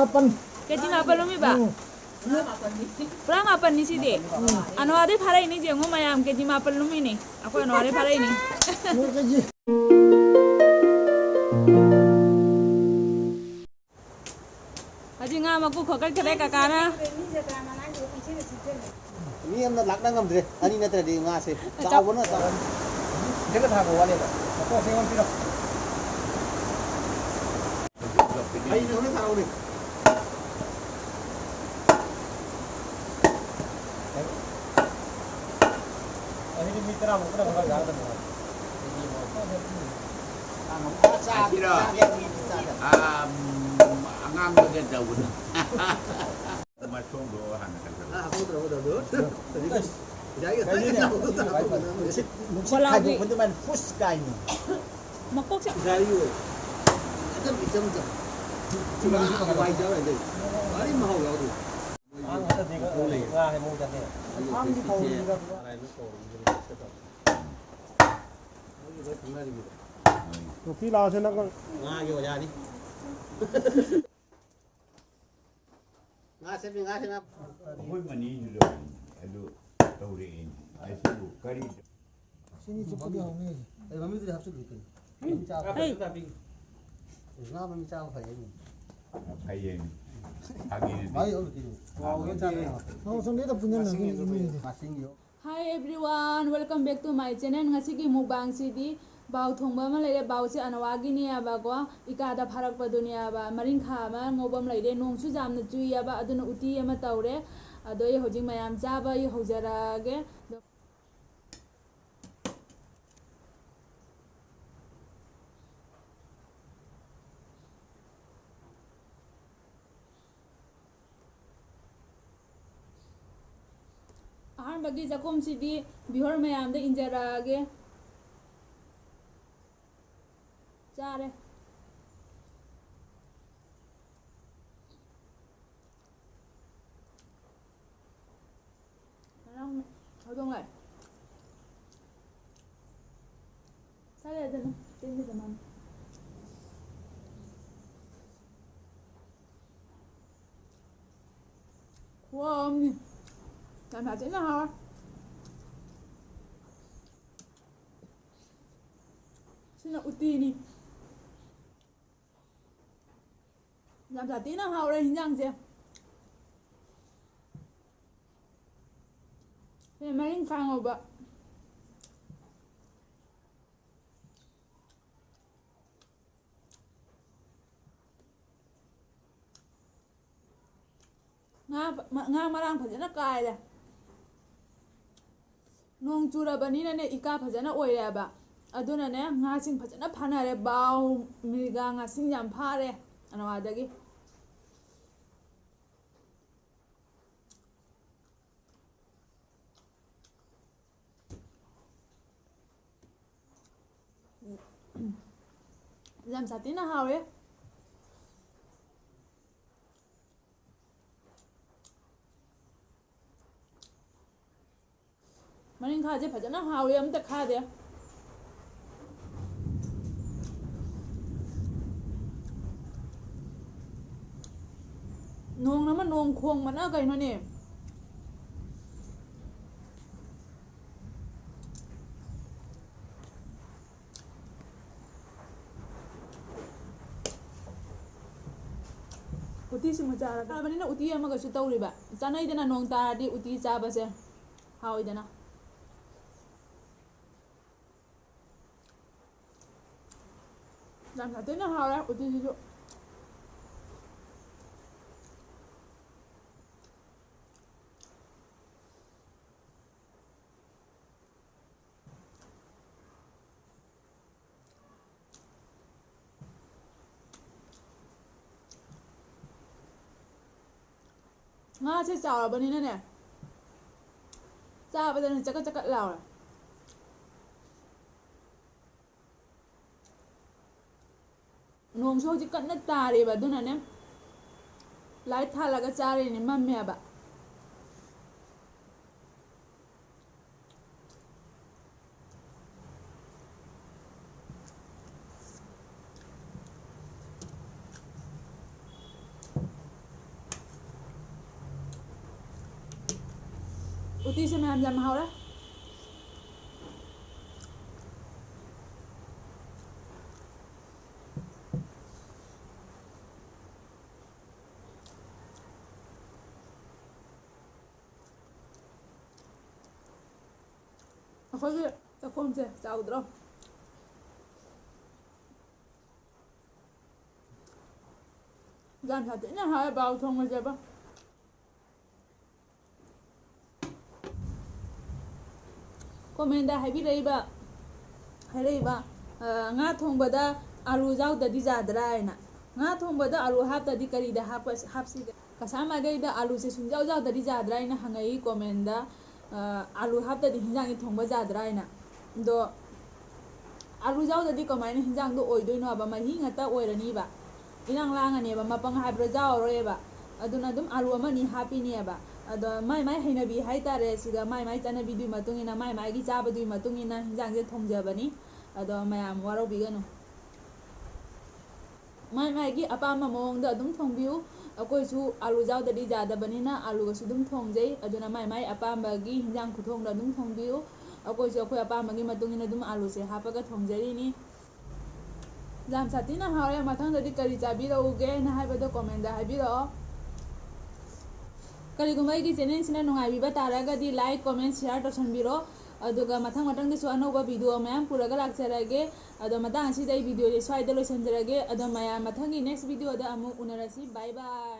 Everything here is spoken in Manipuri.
mapan. Keji mapan lumi ba? Pura mapan ni sidi. Anwari phara ini jengo mayam keji mapan lumi ni. Aku anwari phara ini. Keji. Haji ngam aku khokai kare kakana. Ini yang nak nangam deh. Ani nak tadi ngasih. Tahu mana tahu. Dia dah tahu wala dah. Apa sih orang tidak? Ayo ni orang tahu ni. Ini mitra bukan bukan jalan tu. Angang bagian daun. Macam doa anak kan. Aku tahu. Jadi Walau di. Untuk main fus kain. Makok siya. Dari itu. Itu bisa macam. Cuma awal jauh aja. Hari mahal lah tu. Kopi lah saya nak. Yo ya ni. Ngasih ngap. Kau mana ni dulu? Aduh, tahu ni. Asyik kari. Sini cepat dia ni. Mami tu dah habis gitu. Hey. Ngap mami cakap apa ini? Apa yang? Angin. Baik orang itu. Wow, ini cakap. Kau sendiri tak punya lagi ini. Masing yo. Hi everyone, welcome back to my channel. Ngasigi mukbang sidi bau thongba ma leire bau se anawagi ni aba ko ikada pharak pa dunia ba maring kha ma ngobam leire nong su jam na chui aba aduna uti ama tawre ado ye hojing mayam chaba ye hojara ge ahar bagi jakom sidi bihor mayam de injara ge Chare. Thôi không lại. Sao lại thế này? Tên gì mà? Wow. Làm hả thế nào hả? Xin lỗi uti đi. Làm giả tí nào hào đây hình dạng gì thế mấy anh khang rồi bạn nga marang phajana kai le nong chura bani na ne ika phajana oire ba aduna ne nga sing phajana phanare baw miga nga sing jam phare anwadagi làm sao tí nào hào đấy mà nên khai chứ phải cho nó hào đi em ta khai đi nuông nó mà nuông khuông mà nó gây nó nè uti semua cara. Kalau bani na uti ama kasu tahu riba. Sana ida na nong tadi uti siapa sih? How ida na? Dan satu na how lah uti situ. Nga sẽ chào là bên này nè cha bây giờ chắc chắc lào này nong số chỉ cận đất ta đi bà tôi này nè lái tha là cái cha này mà mẹ bà ꯎꯇꯤꯁꯦ ꯃꯌꯥꯝ ꯌꯥꯝ ꯍꯥꯎꯔꯦ ꯑꯩꯈꯣꯏꯒꯤ ꯆꯥꯛꯈꯣꯝꯁꯦ ꯆꯥꯎꯗ꯭ꯔꯣ ꯌꯥꯝ ꯁꯥꯊꯤꯅ ꯍꯥꯎꯋꯦ ꯕꯥꯎ ꯊꯣꯡꯕꯁꯦꯕ ꯀꯣꯃꯦꯟꯗ ꯍꯥꯏꯔꯛꯏꯕ ꯉꯥ ꯊꯣꯡꯕꯗ ꯑꯥꯂꯨ ꯌꯥꯎꯗꯗꯤ ꯌꯥꯗ꯭ꯔꯥ ꯍꯥꯏꯅ ꯉꯥ ꯊꯣꯡꯕꯗ ꯑꯥꯂꯨ ꯍꯥꯞꯇꯗꯤ ꯀꯔꯤꯗ ꯍꯥꯞꯁꯤꯒꯦ ꯀꯁꯥꯔ ꯃꯥꯏꯀꯩꯗ ꯑꯥꯂꯨꯁꯦ ꯁꯨꯡꯌꯥꯎ ꯌꯥꯎꯗꯗꯤ ꯌꯥꯗ꯭ꯔꯥ ꯍꯥꯏꯅ ꯍꯪꯉꯛꯏ ꯀꯣꯃꯦꯟꯗ ꯑꯥꯂꯨ ꯍꯥꯞꯇꯗꯤ ꯍꯤꯟꯖꯥꯡꯁꯦ ꯊꯣꯡꯕ ꯌꯥꯗ꯭ꯔꯥ ꯍꯥꯏꯅ ꯑꯗꯣ ꯑꯥꯂꯨ ꯌꯥꯎꯗꯗꯤ ꯀꯃꯥꯏꯅ ꯍꯤꯟꯖꯥꯡꯗꯣ ꯑꯣꯏꯗꯣꯏꯅꯣꯕ ꯃꯍꯤ ꯉꯥꯛꯇ ꯑꯣꯏꯔꯅꯤꯕ ꯏꯔꯥꯡ ꯂꯥꯡꯉꯅꯦꯕ ꯃꯄꯪ ꯍꯥꯏꯕ꯭ꯔꯥ ꯌꯥꯎꯔꯔꯣꯏꯕ ꯑꯗꯨꯅ ꯑꯗꯨꯝ ꯑꯥꯂꯨ ꯑꯃꯅꯤ ꯍꯥꯞꯄꯤꯅꯦꯕ ꯑꯗꯣ ꯃꯥꯏ ꯍꯩꯅꯕꯤ ꯍꯥꯏꯇꯥꯔꯦ ꯁꯤꯗ ꯃꯥꯏ ꯆꯠꯅꯕꯤꯗꯨꯒꯤ ꯃꯇꯨꯡ ꯏꯟꯅ ꯃꯥꯏꯒꯤ ꯆꯥꯕꯗꯨꯒꯤ ꯃꯇꯨꯡ ꯏꯟꯅ ꯍꯤꯟꯖꯥꯡꯁꯦ ꯊꯣꯡꯖꯕꯅꯤ ꯑꯗꯣ ꯃꯌꯥꯝ ꯋꯥꯔꯧꯕꯤꯒꯅꯨ ꯃꯥꯏꯒꯤ ꯑꯄꯥꯝꯕ ꯃꯑꯣꯡꯗ ꯑꯗꯨꯝ ꯊꯣꯡꯕꯤꯌꯨ ꯑꯩꯈꯣꯏꯁꯨ ꯑꯥꯂꯨ ꯌꯥꯎꯗꯗꯤ ꯌꯥꯗꯕꯅꯤꯅ ꯑꯥꯂꯨꯒꯁꯨ ꯑꯗꯨꯝ ꯊꯣꯡꯖꯩ ꯑꯗꯨꯅ ꯃꯥꯏ ꯑꯄꯥꯝꯕꯒꯤ ꯍꯤꯟꯖꯥꯡ ꯈꯨꯊꯣꯡꯗꯣ ꯑꯗꯨꯝ ꯊꯣꯡꯕꯤꯌꯨ ꯑꯩꯈꯣꯏꯁꯨ ꯑꯩꯈꯣꯏ ꯑꯄꯥꯝꯕꯒꯤ ꯃꯇꯨꯡ ꯏꯟꯅ ꯑꯗꯨꯝ ꯑꯥꯂꯨꯁꯦ ꯍꯥꯞꯄꯒ ꯊꯣꯡꯖꯔꯤꯅꯤ ꯌꯥꯝ ꯁꯥꯊꯤꯅ ꯍꯥꯎꯔꯦ ꯃꯊꯪꯗꯗꯤ ꯀꯔꯤ ꯆꯥꯕꯤꯔꯛꯎꯒꯦꯅ ꯍꯥꯏꯕꯗꯣ ꯀꯣꯃꯦꯟꯗ ꯍꯥꯏꯕꯤꯔꯛꯑꯣ ꯀꯔꯤꯒꯨꯝꯕ ꯑꯩꯒꯤ ꯆꯦꯅꯦꯜꯁꯤꯅ ꯅꯨꯡꯉꯥꯏꯕꯤꯕ ꯇꯥꯔꯒꯗꯤ ꯂꯥꯏꯛ ꯀꯣꯃꯦꯟ ꯁꯤꯌꯥꯔ ꯇꯧꯁꯟꯕꯤꯔꯣ ꯑꯗꯨꯒ ꯃꯊꯪꯗꯁꯨ ꯑꯅꯧꯕ ꯚꯤꯗꯤꯑꯣ ꯃꯌꯥꯝ ꯄꯨꯔꯒ ꯂꯥꯛꯆꯔꯒꯦ ꯑꯗꯣ ꯃꯇꯥꯡ ꯑꯁꯤꯗ ꯑꯩ ꯚꯤꯗꯤꯑꯣꯁꯦ ꯁ꯭ꯋꯥꯏꯗ ꯂꯣꯏꯁꯤꯟꯖꯔꯒꯦ ꯑꯗꯣ ꯃꯌꯥꯝ ꯃꯊꯪꯒꯤ ꯅꯦꯛꯁ ꯚꯤꯗꯤꯑꯣꯗ ꯑꯃꯨꯛ ꯎꯅꯔꯁꯤ ꯕꯥꯏ ꯕꯥꯏ